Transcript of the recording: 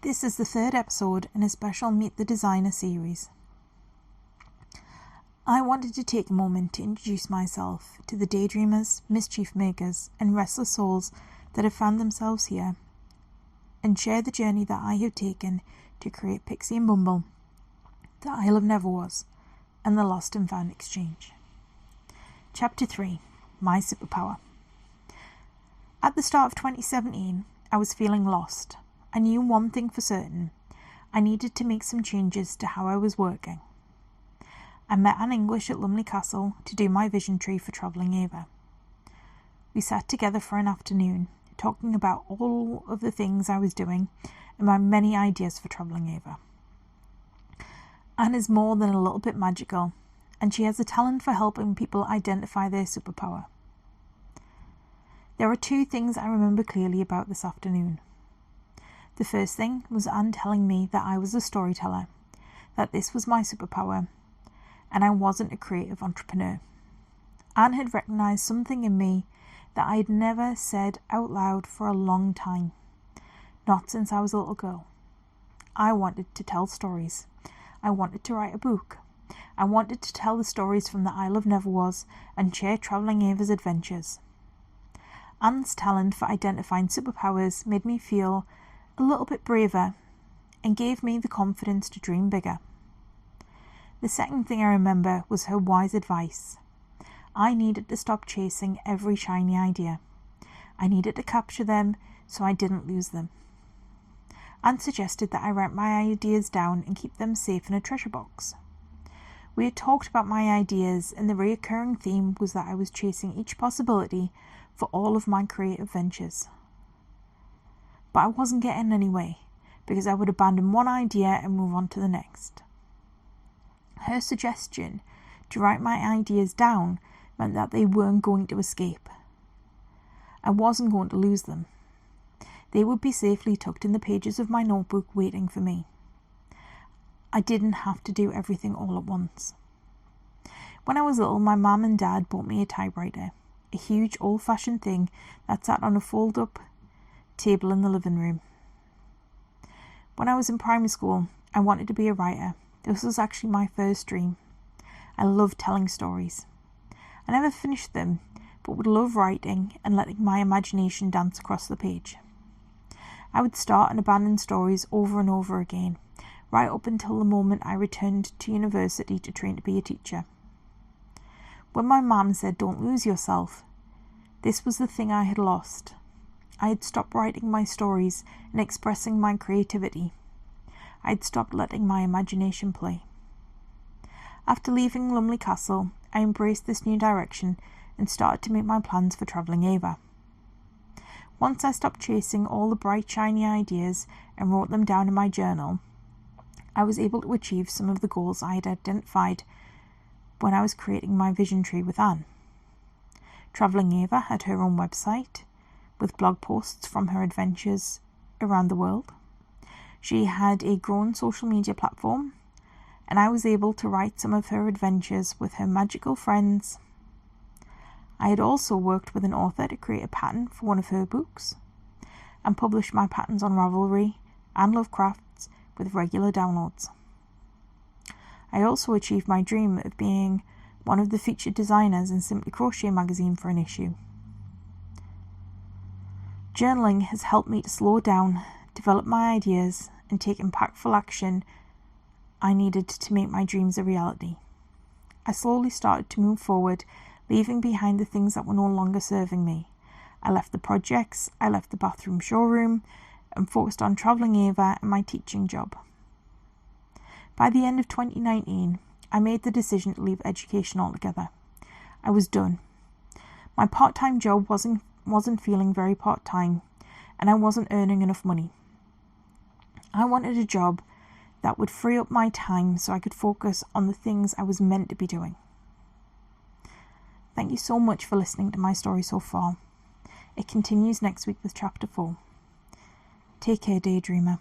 This is the third episode in a special Meet the Designer series. I wanted to take a moment to introduce myself to the daydreamers, mischief-makers and restless souls that have found themselves here, and share the journey that I have taken to create Pixie and Bumble, the Isle of Neverwas, and the Lost and Found Exchange. Chapter 3. My Superpower. At the start of 2017, I was feeling lost. I knew one thing for certain. I needed to make some changes to how I was working. I met Anne English at Lumley Castle to do my vision tree for Travelling Ava. We sat together for an afternoon, talking about all of the things I was doing and my many ideas for Travelling Ava. Anne is more than a little bit magical, and she has a talent for helping people identify their superpower. There are two things I remember clearly about this afternoon. The first thing was Anne telling me that I was a storyteller, that this was my superpower, and I wasn't a creative entrepreneur. Anne had recognised something in me that I had never said out loud for a long time, not since I was a little girl. I wanted to tell stories. I wanted to write a book. I wanted to tell the stories from the Isle of Neverwas and share Travelling Ava's adventures. Anne's talent for identifying superpowers made me feel a little bit braver and gave me the confidence to dream bigger. The second thing I remember was her wise advice. I needed to stop chasing every shiny idea. I needed to capture them so I didn't lose them. Anne suggested that I write my ideas down and keep them safe in a treasure box. We had talked about my ideas, and the recurring theme was that I was chasing each possibility for all of my creative ventures. But I wasn't getting anywhere, because I would abandon one idea and move on to the next. Her suggestion to write my ideas down meant that they weren't going to escape. I wasn't going to lose them. They would be safely tucked in the pages of my notebook waiting for me. I didn't have to do everything all at once. When I was little, my mum and dad bought me a typewriter, a huge old-fashioned thing that sat on a fold-up table in the living room. When I was in primary school, I wanted to be a writer. This was actually my first dream. I loved telling stories. I never finished them, but would love writing and letting my imagination dance across the page. I would start and abandon stories over and over again, right up until the moment I returned to university to train to be a teacher. When my mum said, "Don't lose yourself," this was the thing I had lost. I had stopped writing my stories and expressing my creativity. I had stopped letting my imagination play. After leaving Lumley Castle, I embraced this new direction and started to make my plans for Travelling Ava. Once I stopped chasing all the bright, shiny ideas and wrote them down in my journal, I was able to achieve some of the goals I had identified when I was creating my vision tree with Anne. Travelling Ava had her own website, with blog posts from her adventures around the world. She had a growing social media platform, and I was able to write some of her adventures with her magical friends. I had also worked with an author to create a pattern for one of her books, and published my patterns on Ravelry and Lovecrafts with regular downloads. I also achieved my dream of being one of the featured designers in Simply Crochet magazine for an issue. Journaling has helped me to slow down, develop my ideas, and take impactful action I needed to make my dreams a reality. I slowly started to move forward, leaving behind the things that were no longer serving me. I left the projects, I left the bathroom showroom, and focused on Travelling Ava and my teaching job. By the end of 2019, I made the decision to leave education altogether. I was done. My part-time job wasn't feeling very part-time, and I wasn't earning enough money. I wanted a job that would free up my time so I could focus on the things I was meant to be doing. Thank you so much for listening to my story so far. It continues next week with Chapter 4. Take care, Daydreamer.